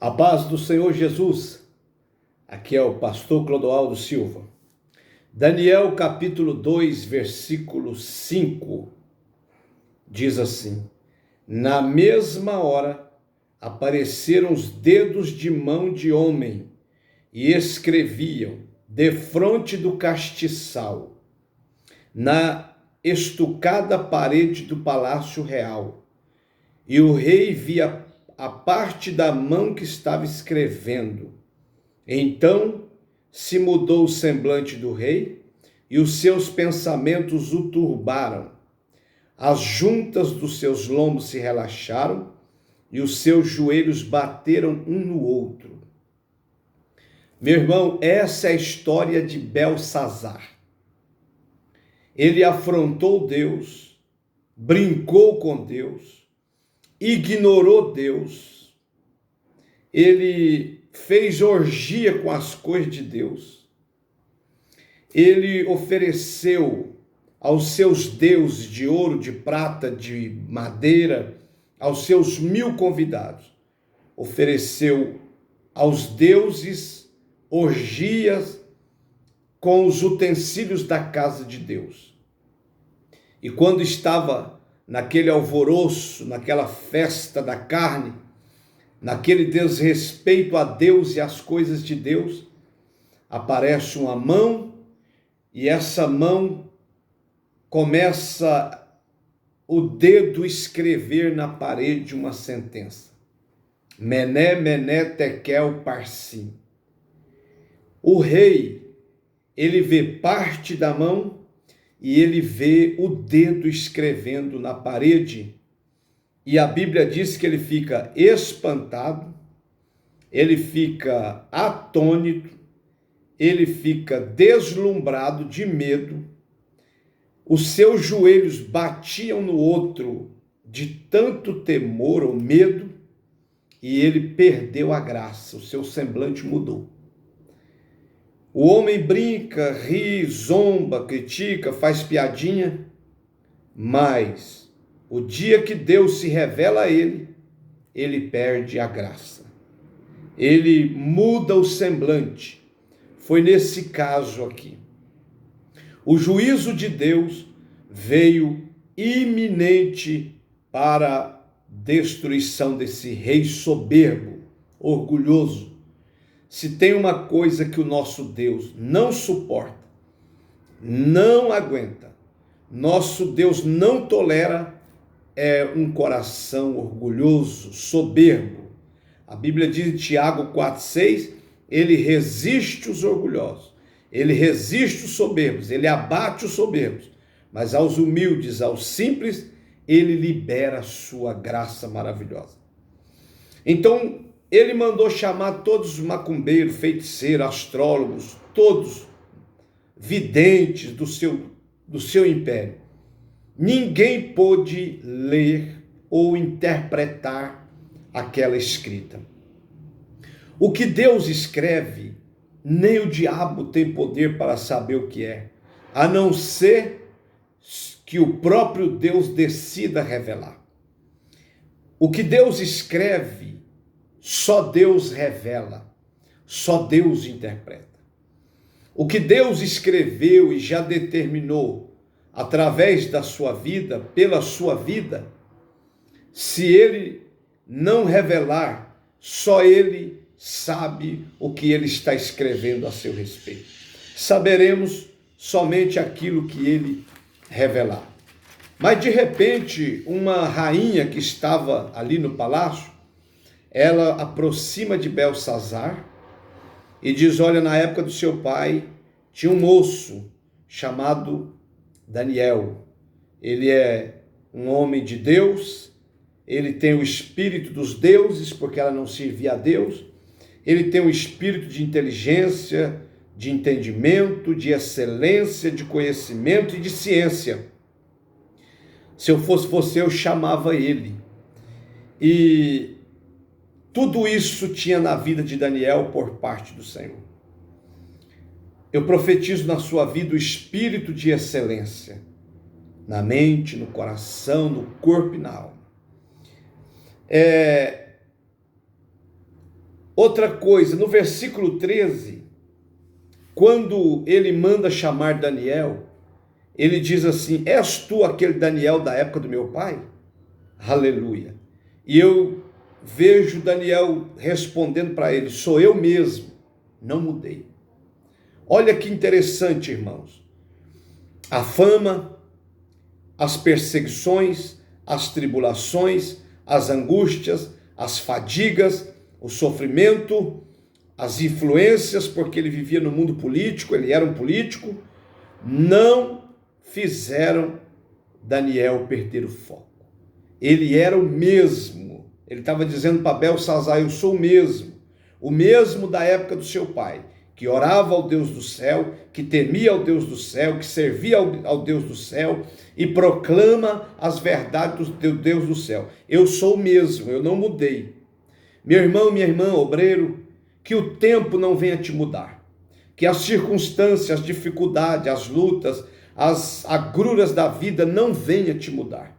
A paz do Senhor Jesus, aqui é o pastor Clodoaldo Silva. Daniel capítulo 2, versículo 5, diz assim: Na mesma hora apareceram os dedos de mão de homem e escreviam defronte do castiçal, na estucada parede do palácio real. E o rei via a parte da mão que estava escrevendo. Então se mudou o semblante do rei e os seus pensamentos o turbaram. As juntas dos seus lombos se relaxaram e os seus joelhos bateram um no outro. Meu irmão, essa é a história de Beltsazar. Ele afrontou Deus, brincou com Deus, ignorou Deus, ele fez orgia com as coisas de Deus, ele ofereceu aos seus deuses de ouro, de prata, de madeira, aos seus 1000 convidados, ofereceu aos deuses orgias com os utensílios da casa de Deus. E quando estava naquele alvoroço, naquela festa da carne, naquele desrespeito a Deus e às coisas de Deus, aparece uma mão e essa mão começa o dedo escrever na parede uma sentença. Mené, Mené, Tekel, Parsim. O rei, ele vê parte da mão e ele vê o dedo escrevendo na parede. E a Bíblia diz que ele fica espantado, ele fica atônito, ele fica deslumbrado de medo. Os seus joelhos batiam no outro de tanto temor ou medo e ele perdeu a graça, o seu semblante mudou. O homem brinca, ri, zomba, critica, faz piadinha, mas o dia que Deus se revela a ele, ele perde a graça. Ele muda o semblante. Foi nesse caso aqui. O juízo de Deus veio iminente para a destruição desse rei soberbo, orgulhoso. Se tem uma coisa que o nosso Deus não suporta, não aguenta, nosso Deus não tolera, é um coração orgulhoso, soberbo. A Bíblia diz em Tiago 4,6, ele resiste os orgulhosos, ele resiste os soberbos, ele abate os soberbos, mas aos humildes, aos simples, ele libera a sua graça maravilhosa. Então, ele mandou chamar todos os macumbeiros, feiticeiros, astrólogos, todos videntes do seu império. Ninguém pôde ler ou interpretar aquela escrita. O que Deus escreve, nem o diabo tem poder para saber o que é, a não ser que o próprio Deus decida revelar. O que Deus escreve, só Deus revela, só Deus interpreta. O que Deus escreveu e já determinou através da sua vida, pela sua vida, se ele não revelar, só ele sabe o que ele está escrevendo a seu respeito. Saberemos somente aquilo que ele revelar. Mas de repente, uma rainha que estava ali no palácio, ela aproxima de Beltsazar e diz: olha, na época do seu pai tinha um moço chamado Daniel. Ele é um homem de Deus, ele tem o espírito dos deuses, porque ela não servia a Deus. Ele tem um espírito de inteligência, de entendimento, de excelência, de conhecimento e de ciência. Se eu fosse você, eu chamava ele. E tudo isso tinha na vida de Daniel por parte do Senhor. Eu profetizo na sua vida o espírito de excelência, na mente, no coração, no corpo e na alma. Outra coisa, no versículo 13, quando ele manda chamar Daniel, ele diz assim: és tu aquele Daniel da época do meu pai? Aleluia. E eu vejo Daniel respondendo para ele: sou eu mesmo, não mudei. Olha que interessante, irmãos. A fama, as perseguições, as tribulações, as angústias, as fadigas, o sofrimento, as influências, porque ele vivia no mundo político, ele era um político, não fizeram Daniel perder o foco. Ele era o mesmo. Ele estava dizendo para Belsazar: eu sou o mesmo da época do seu pai, que orava ao Deus do céu, que temia ao Deus do céu, que servia ao Deus do céu e proclama as verdades do Deus do céu. Eu sou o mesmo, eu não mudei. Meu irmão, minha irmã, obreiro, que o tempo não venha te mudar, que as circunstâncias, as dificuldades, as lutas, as agruras da vida não venham te mudar.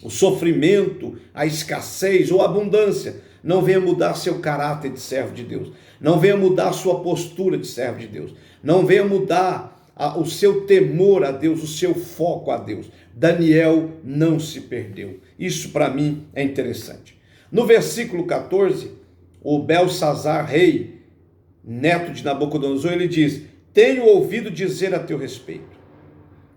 O sofrimento, a escassez ou a abundância não venha mudar seu caráter de servo de Deus, não venha mudar sua postura de servo de Deus, não venha mudar o seu temor a Deus, o seu foco a Deus. Daniel não se perdeu. Isso para mim é interessante. No versículo 14, o Belsazar, rei, neto de Nabucodonosor, ele diz: tenho ouvido dizer a teu respeito.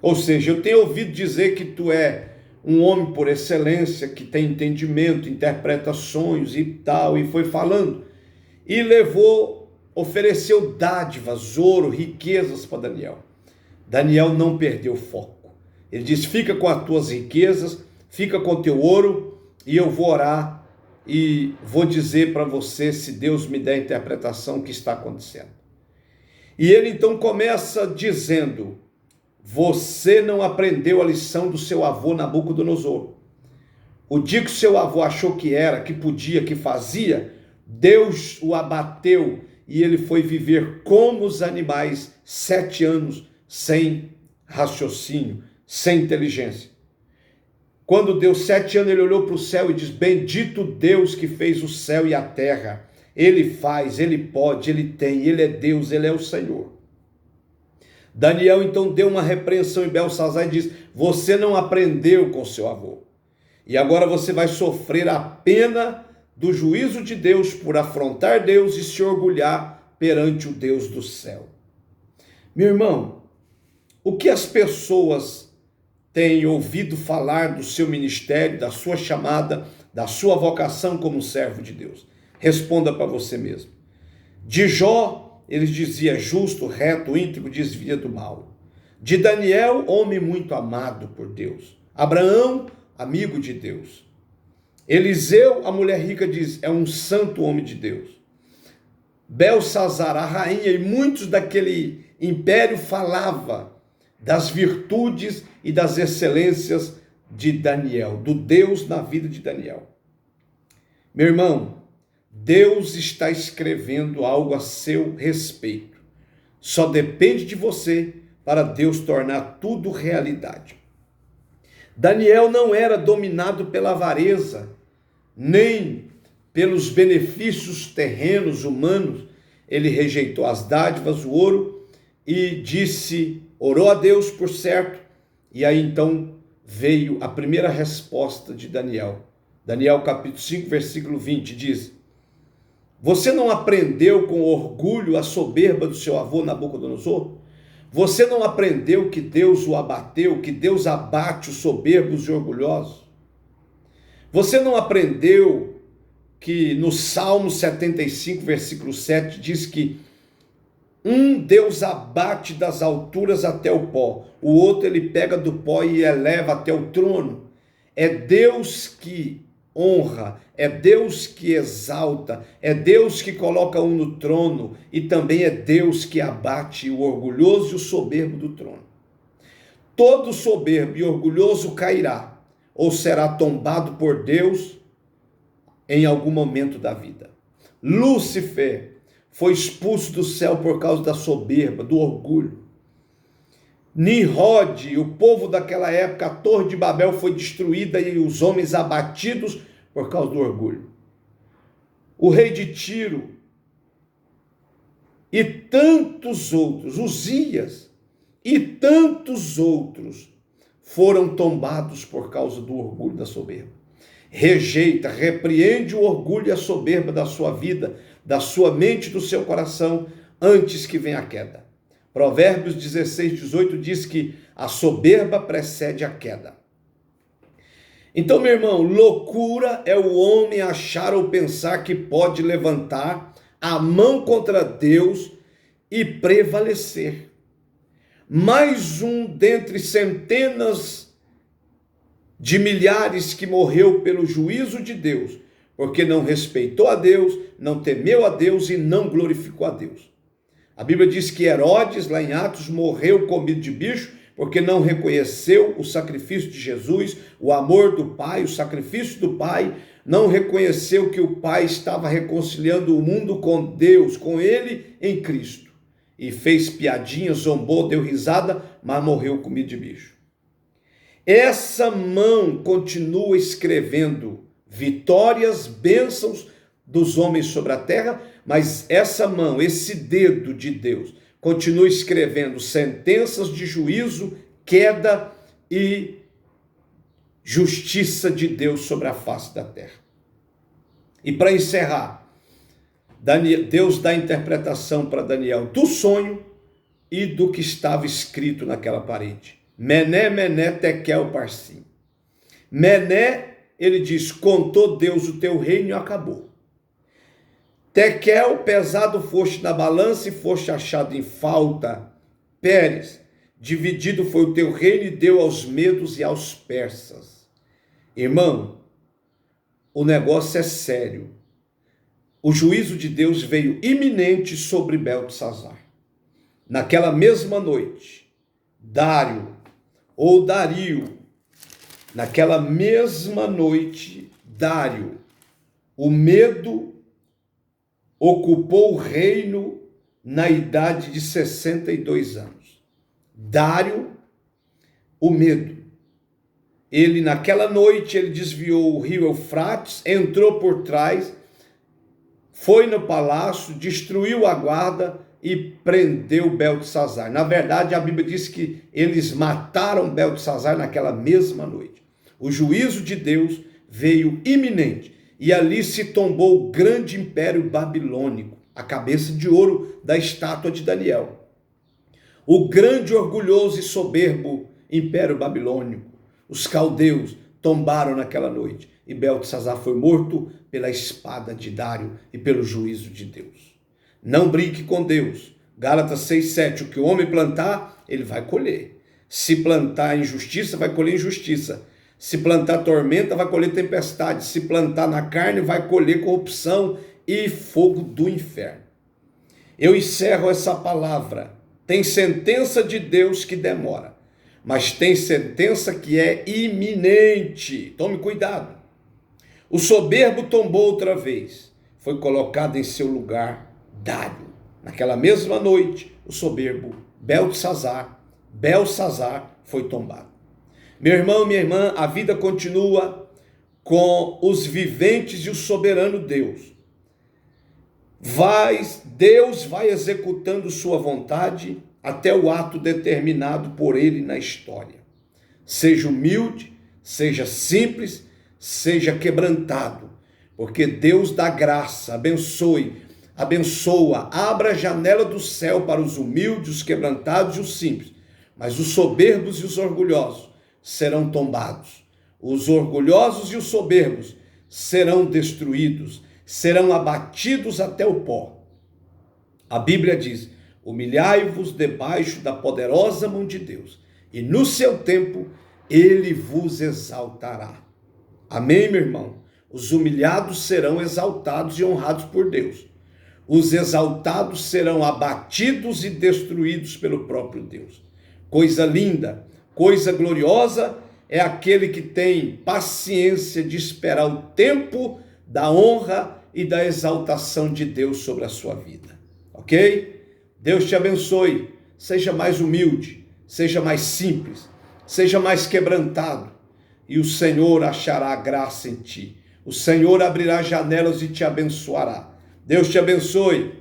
Ou seja, eu tenho ouvido dizer que tu é um homem por excelência, que tem entendimento, interpreta sonhos e tal, e foi falando. E ofereceu dádivas, ouro, riquezas para Daniel. Daniel não perdeu o foco. Ele diz: fica com as tuas riquezas, fica com o teu ouro, e eu vou orar e vou dizer para você, se Deus me der a interpretação, o que está acontecendo. E ele então começa dizendo: você não aprendeu a lição do seu avô Nabucodonosor. O dia que seu avô achou que era, que podia, que fazia, Deus o abateu e ele foi viver como os animais 7 anos sem raciocínio, sem inteligência. Quando deu 7 anos, ele olhou para o céu e diz: bendito Deus que fez o céu e a terra. Ele faz, ele pode, ele tem, ele é Deus, ele é o Senhor. Daniel então deu uma repreensão em Belsazar e diz: você não aprendeu com seu avô. E agora você vai sofrer a pena do juízo de Deus por afrontar Deus e se orgulhar perante o Deus do céu. Meu irmão, o que as pessoas têm ouvido falar do seu ministério, da sua chamada, da sua vocação como servo de Deus? Responda para você mesmo. De Jó, ele dizia: justo, reto, íntegro, desvia do mal. De Daniel, homem muito amado por Deus. Abraão, amigo de Deus. Eliseu, a mulher rica, diz: é um santo homem de Deus. Belsazar, a rainha, e muitos daquele império falava das virtudes e das excelências de Daniel, do Deus na vida de Daniel. Meu irmão, Deus está escrevendo algo a seu respeito. Só depende de você para Deus tornar tudo realidade. Daniel não era dominado pela avareza, nem pelos benefícios terrenos, humanos. Ele rejeitou as dádivas, o ouro, e orou a Deus por certo, e aí então veio a primeira resposta de Daniel. Daniel capítulo 5, versículo 20 diz: você não aprendeu com orgulho a soberba do seu avô Nabucodonosor? Você não aprendeu que Deus o abateu, que Deus abate os soberbos e orgulhosos? Você não aprendeu que no Salmo 75, versículo 7, diz que Deus abate das alturas até o pó, o outro ele pega do pó e eleva até o trono? É Deus que honra, é Deus que exalta, é Deus que coloca um no trono, e também é Deus que abate o orgulhoso e o soberbo do trono. Todo soberbo e orgulhoso cairá, ou será tombado por Deus em algum momento da vida. Lúcifer foi expulso do céu por causa da soberba, do orgulho. Nimrod, o povo daquela época, a Torre de Babel foi destruída e os homens abatidos por causa do orgulho. O rei de Tiro e tantos outros, Uzias e tantos outros foram tombados por causa do orgulho da soberba. Rejeita, repreende o orgulho e a soberba da sua vida, da sua mente, do seu coração, antes que venha a queda. Provérbios 16, 18 diz que a soberba precede a queda. Então, meu irmão, loucura é o homem achar ou pensar que pode levantar a mão contra Deus e prevalecer. Mais um dentre centenas de milhares que morreu pelo juízo de Deus, porque não respeitou a Deus, não temeu a Deus e não glorificou a Deus. A Bíblia diz que Herodes, lá em Atos, morreu comido de bicho, porque não reconheceu o sacrifício de Jesus, o amor do Pai, o sacrifício do Pai, não reconheceu que o Pai estava reconciliando o mundo com Deus, com Ele em Cristo. E fez piadinha, zombou, deu risada, mas morreu comido de bicho. Essa mão continua escrevendo vitórias, bênçãos dos homens sobre a terra, mas essa mão, esse dedo de Deus, continua escrevendo sentenças de juízo, queda e justiça de Deus sobre a face da terra. E para encerrar, Deus dá interpretação para Daniel do sonho e do que estava escrito naquela parede. Mené, Mené, Tekel, Parsim. Mené, ele diz, contou Deus o teu reino e acabou. Tekel, pesado foste na balança e foste achado em falta. Pérez, dividido foi o teu reino e deu aos medos e aos persas. Irmão, o negócio é sério. O juízo de Deus veio iminente sobre Beltesazar. Naquela mesma noite, Dario, naquela mesma noite, Dario, o medo ocupou o reino na idade de 62 anos. Dario, o medo. Ele, naquela noite, ele desviou o rio Eufrates, entrou por trás, foi no palácio, destruiu a guarda e prendeu Beltesazar. Na verdade, a Bíblia diz que eles mataram Beltesazar naquela mesma noite. O juízo de Deus veio iminente e ali se tombou o grande império babilônico, a cabeça de ouro da estátua de Daniel. O grande, orgulhoso e soberbo império babilônico, os caldeus, tombaram naquela noite e Beltesazar foi morto pela espada de Dário e pelo juízo de Deus. Não brinque com Deus. Gálatas 6:7, o que o homem plantar, ele vai colher. Se plantar injustiça, vai colher injustiça. Se plantar tormenta, vai colher tempestade. Se plantar na carne, vai colher corrupção e fogo do inferno. Eu encerro essa palavra. Tem sentença de Deus que demora, mas tem sentença que é iminente. Tome cuidado. O soberbo tombou outra vez. Foi colocado em seu lugar Dário. Naquela mesma noite, o soberbo Belsazar foi tombado. Meu irmão, minha irmã, a vida continua com os viventes e o soberano Deus. Deus vai executando sua vontade até o ato determinado por ele na história. Seja humilde, seja simples, seja quebrantado, porque Deus dá graça, abençoa, abra a janela do céu para os humildes, os quebrantados e os simples, mas os soberbos e os orgulhosos serão tombados. Os orgulhosos e os soberbos serão destruídos, serão abatidos até o pó. A Bíblia diz, humilhai-vos debaixo da poderosa mão de Deus, e no seu tempo ele vos exaltará. Amém, meu irmão? Os humilhados serão exaltados e honrados por Deus. Os exaltados serão abatidos e destruídos pelo próprio Deus. Coisa linda, coisa gloriosa é aquele que tem paciência de esperar o tempo da honra e da exaltação de Deus sobre a sua vida. Ok? Deus te abençoe. Seja mais humilde, seja mais simples, seja mais quebrantado, e o Senhor achará graça em ti. O Senhor abrirá janelas e te abençoará. Deus te abençoe.